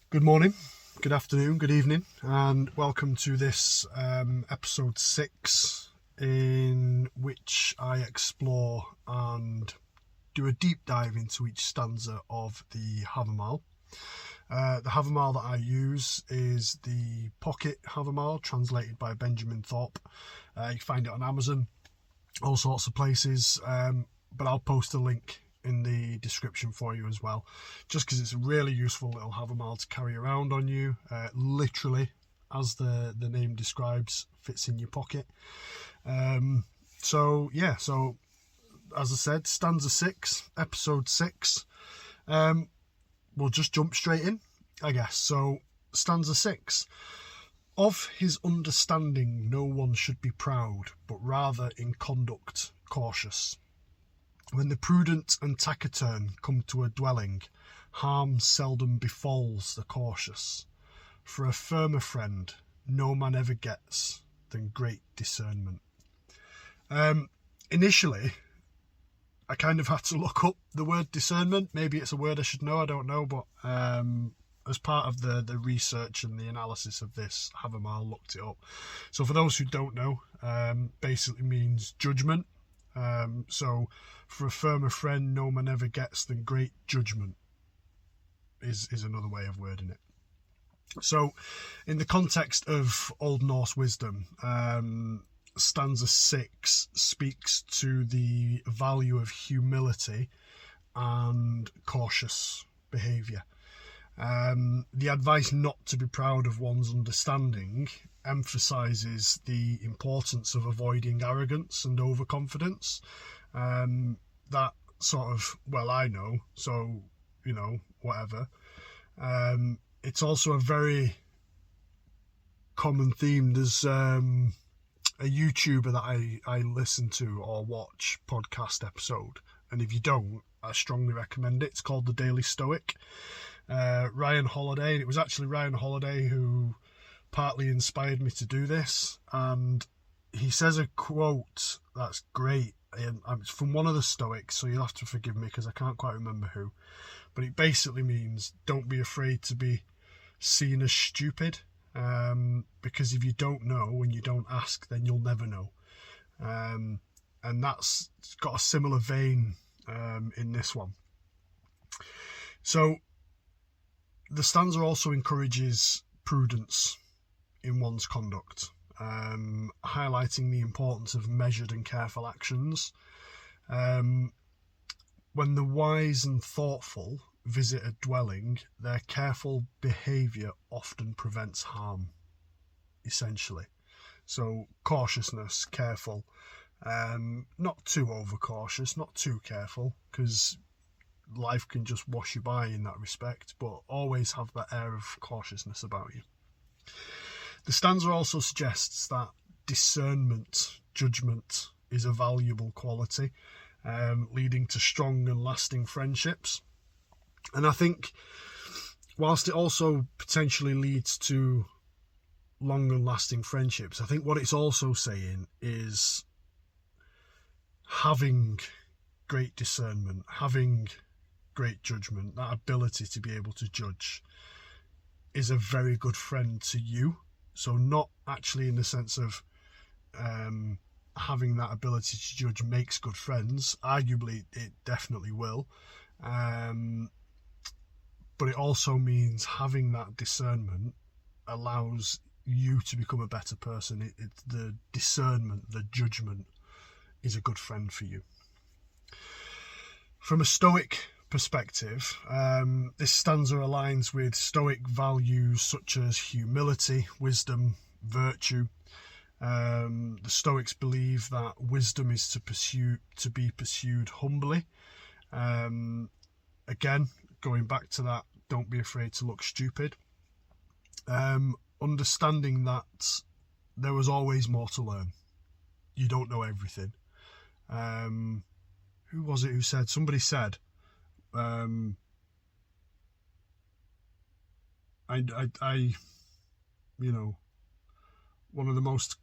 Good morning, good afternoon, good evening, and welcome to this episode 6, in which I explore and do a deep dive into each stanza of the Havamal. The Havamal that I use is the Pocket Havamal, translated by Benjamin Thorpe. You can find it on Amazon, all sorts of places, but I'll post a link in the description for you as well, just because it's a really useful little Havamal to carry around on you. Literally, as the name describes, fits in your pocket. So as I said, stanza 6, episode 6. We'll just jump straight in, I guess. So stanza 6. Of his understanding no one should be proud, but rather in conduct cautious. When the prudent and taciturn come to a dwelling, harm seldom befalls the cautious. For a firmer friend no man ever gets than great discernment. Initially, I kind of had to look up the word discernment. Maybe it's a word I should know, I don't know, but as part of the research and the analysis of this, Havamal looked it up. So for those who don't know, basically means judgment. So for a firmer friend no man ever gets than great judgment is another way of wording it. So in the context of Old Norse wisdom, stanza 6 speaks to the value of humility and cautious behaviour. The advice not to be proud of one's understanding emphasises the importance of avoiding arrogance and overconfidence. That sort of, well, I know, so, whatever. It's also a very common theme. There's a YouTuber that I listen to or watch podcast episode, and if you don't, I strongly recommend it. It's called The Daily Stoic. Ryan Holiday, and it was actually Ryan Holiday who partly inspired me to do this, and he says a quote that's great, and it's from one of the Stoics, so you'll have to forgive me because I can't quite remember who, but it basically means don't be afraid to be seen as stupid, because if you don't know when you don't ask, then you'll never know. And that's got a similar vein in this one. So the stanza also encourages prudence in one's conduct, highlighting the importance of measured and careful actions. When the wise and thoughtful visit a dwelling, their careful behaviour often prevents harm, essentially. So cautiousness, careful, not too overcautious, not too careful, because life can just wash you by in that respect, but always have that air of cautiousness about you. The stanza also suggests that discernment, judgment, is a valuable quality, leading to strong and lasting friendships. And I think, whilst it also potentially leads to long and lasting friendships, I think what it's also saying is having great discernment, having great judgment, that ability to be able to judge, is a very good friend to you. So not actually in the sense of having that ability to judge makes good friends. Arguably it definitely will, but it also means having that discernment allows you to become a better person. It's the discernment, the judgment is a good friend for you. From a Stoic perspective, this stanza aligns with Stoic values such as humility, wisdom, virtue. The Stoics believe that wisdom is to be pursued humbly. Again, going back to that, don't be afraid to look stupid. Understanding that there was always more to learn. You don't know everything. Who was it who said? Somebody said, one of the most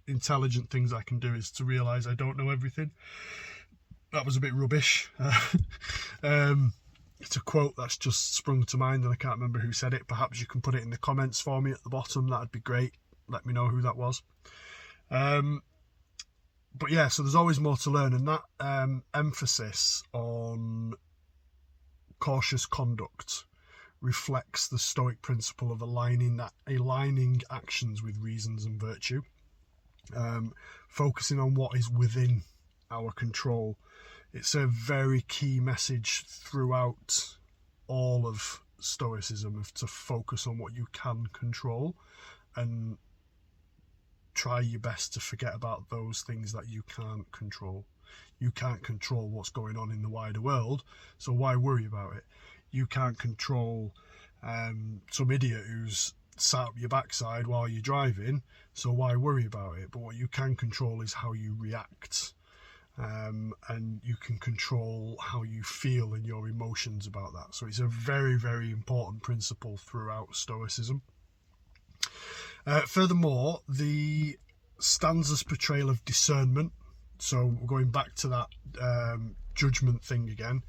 intelligent things I can do is to realise I don't know everything. That was a bit rubbish. It's a quote that's just sprung to mind, and I can't remember who said it. Perhaps you can put it in the comments for me at the bottom. That'd be great. Let me know who that was. But yeah, so there's always more to learn, and that emphasis on cautious conduct reflects the Stoic principle of aligning actions with reasons and virtue, focusing on what is within our control. It's a very key message throughout all of Stoicism, to focus on what you can control and try your best to forget about those things that you can't control. You can't control what's going on in the wider world, so why worry about it? You can't control some idiot who's sat up your backside while you're driving, so why worry about it? But what you can control is how you react, and you can control how you feel and your emotions about that. So it's a very, very important principle throughout Stoicism. Furthermore, the stanza's portrayal of discernment, so going back to that judgment thing again,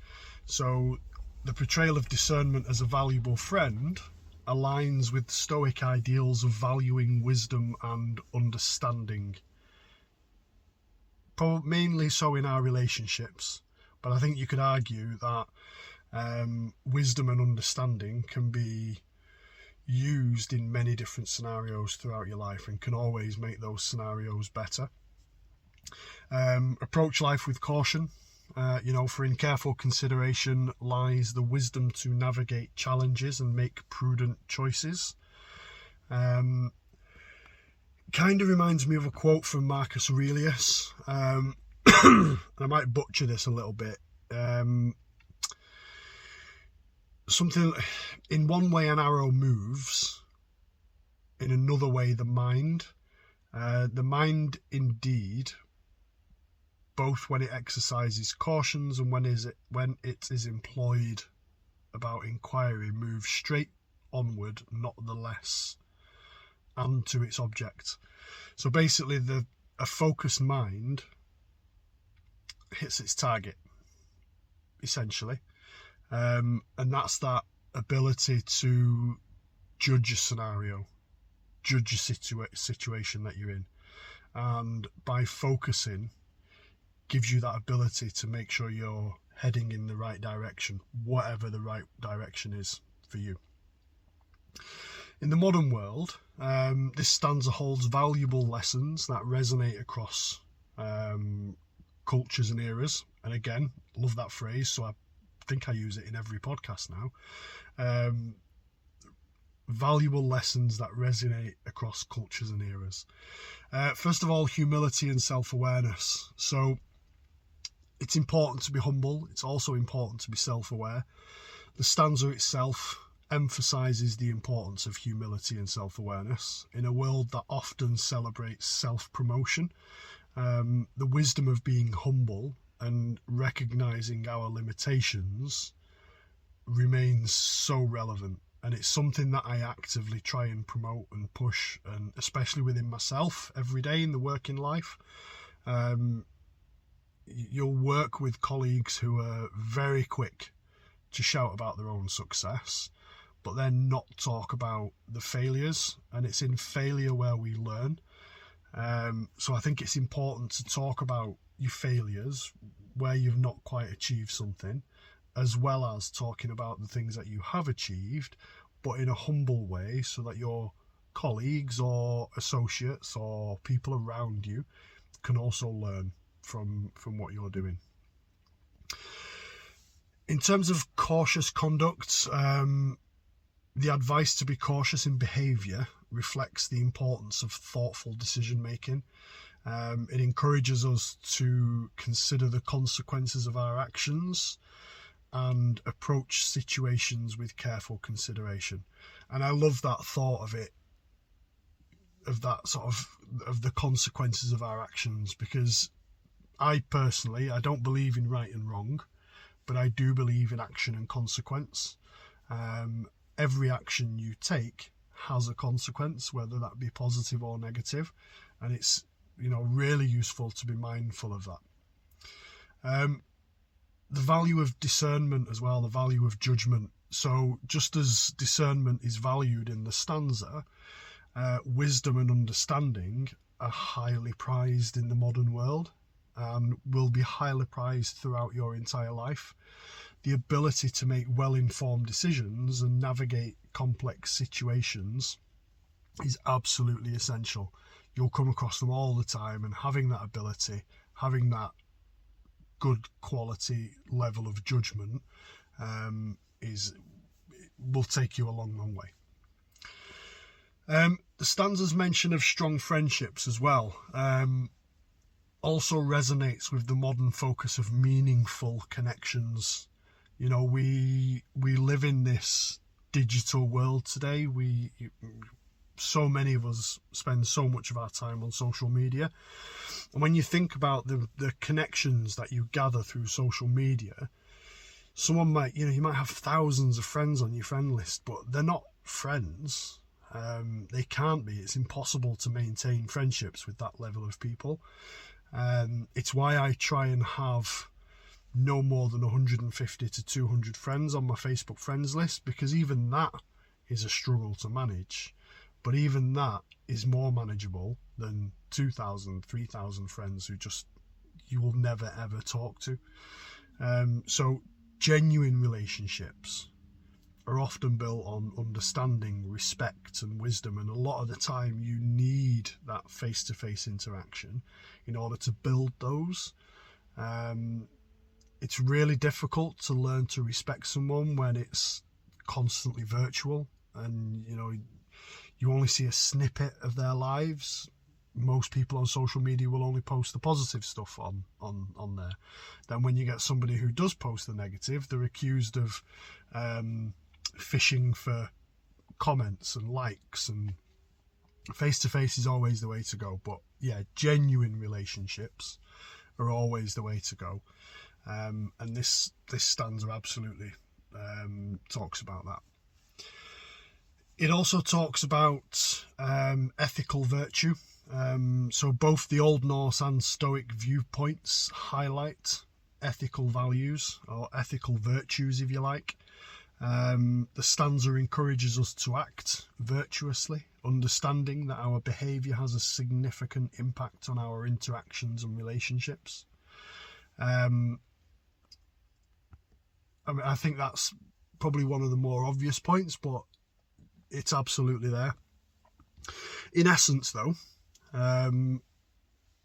so the portrayal of discernment as a valuable friend aligns with Stoic ideals of valuing wisdom and understanding, mainly so in our relationships, but I think you could argue that wisdom and understanding can be used in many different scenarios throughout your life and can always make those scenarios better. Approach life with caution. For in careful consideration lies the wisdom to navigate challenges and make prudent choices. Kind of reminds me of a quote from Marcus Aurelius. And I might butcher this a little bit. Something, in one way an arrow moves, in another way the mind. The mind indeed, both when it exercises cautions and when it is employed about inquiry, moves straight onward, not the less, and to its object. So basically a focused mind hits its target, essentially. And that's that ability to judge a scenario, judge a situation that you're in, and by focusing gives you that ability to make sure you're heading in the right direction, whatever the right direction is for you. In the modern world, this stanza holds valuable lessons that resonate across cultures and eras. And again, love that phrase, so I think I use it in every podcast now. Valuable lessons that resonate across cultures and eras. First of all, humility and self-awareness. So it's important to be humble. It's also important to be self-aware. The stanza itself emphasizes the importance of humility and self-awareness in a world that often celebrates self-promotion. The wisdom of being humble and recognizing our limitations remains so relevant, and it's something that I actively try and promote and push, and especially within myself every day in the working life. You'll work with colleagues who are very quick to shout about their own success, but then not talk about the failures, and it's in failure where we learn. So I think it's important to talk about your failures, where you've not quite achieved something, as well as talking about the things that you have achieved, but in a humble way, so that your colleagues or associates or people around you can also learn from what you're doing. In terms of cautious conduct, the advice to be cautious in behaviour reflects the importance of thoughtful decision making. It encourages us to consider the consequences of our actions and approach situations with careful consideration. And I love that thought of it, of that sort of the consequences of our actions, because I don't believe in right and wrong, but I do believe in action and consequence. Every action you take has a consequence, whether that be positive or negative, and it's really useful to be mindful of that. the value of discernment as well, the value of judgment. So just as discernment is valued in the stanza, wisdom and understanding are highly prized in the modern world and will be highly prized throughout your entire life. The ability to make well-informed decisions and navigate complex situations is absolutely essential. You'll come across them all the time, and having that ability, having that good quality level of judgment will take you a long, long way. The stanza's mention of strong friendships as well also resonates with the modern focus of meaningful connections. You know, we live in this digital world today. So many of us spend so much of our time on social media, and when you think about the connections that you gather through social media, someone might, you might have thousands of friends on your friend list, but they're not friends. They can't be. It's impossible to maintain friendships with that level of people. It's why I try and have no more than 150 to 200 friends on my Facebook friends list, because even that is a struggle to manage. But even that is more manageable than 2,000, 3,000 friends who you will never ever talk to. So genuine relationships are often built on understanding, respect and wisdom, and a lot of the time you need that face-to-face interaction in order to build those. It's really difficult to learn to respect someone when it's constantly virtual, and you only see a snippet of their lives. Most people on social media will only post the positive stuff on there. Then when you get somebody who does post the negative, they're accused of fishing for comments and likes, and face-to-face is always the way to go. But yeah, genuine relationships are always the way to go. And this stanza absolutely talks about that. It also talks about ethical virtue. So both the Old Norse and Stoic viewpoints highlight ethical values, or ethical virtues if you like. The stanza encourages us to act virtuously, understanding that our behaviour has a significant impact on our interactions and relationships. I think that's probably one of the more obvious points, but it's absolutely there. In essence, though,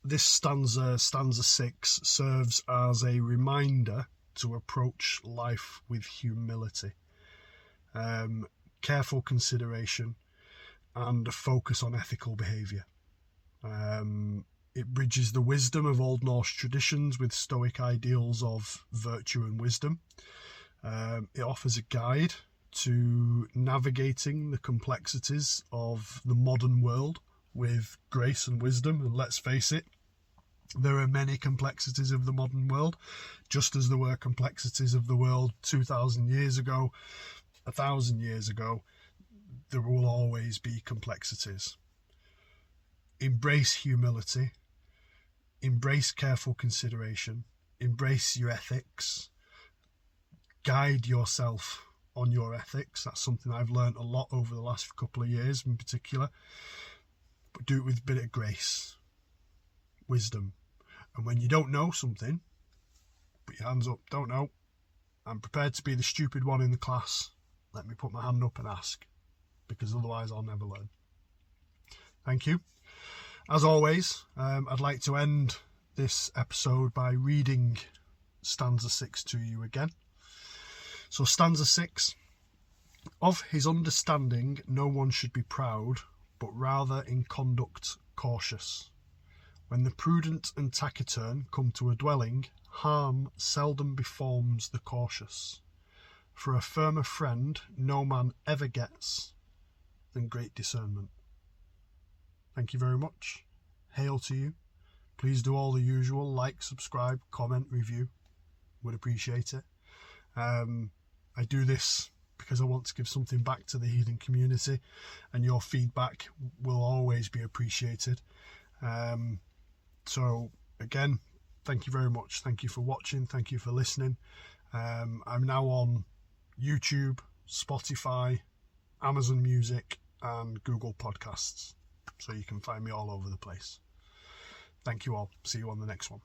this stanza 6, serves as a reminder to approach life with humility, careful consideration, and a focus on ethical behaviour. It bridges the wisdom of Old Norse traditions with Stoic ideals of virtue and wisdom. It offers a guide to navigating the complexities of the modern world with grace and wisdom. And let's face it, there are many complexities of the modern world, just as there were complexities of the world 2,000 years ago, 1,000 years ago. There will always be complexities. Embrace humility, embrace careful consideration, embrace your ethics, guide yourself on your ethics. That's something I've learned a lot over the last couple of years in particular. But do it with a bit of grace, wisdom. And when you don't know something, put your hands up. Don't know. I'm prepared to be the stupid one in the class. Let me put my hand up and ask, because otherwise I'll never learn. Thank you. As always, I'd like to end this episode by reading stanza 6 to you again. So stanza 6, of his understanding no one should be proud, but rather in conduct cautious. When the prudent and taciturn come to a dwelling, harm seldom befalls the cautious. For a firmer friend no man ever gets than great discernment. Thank you very much. Hail to you. Please do all the usual: like, subscribe, comment, review. Would appreciate it. I do this because I want to give something back to the heathen community, and your feedback will always be appreciated. So again, thank you very much. Thank you for watching. Thank you for listening. I'm now on YouTube, Spotify, Amazon Music, and Google Podcasts. So you can find me all over the place. Thank you all. See you on the next one.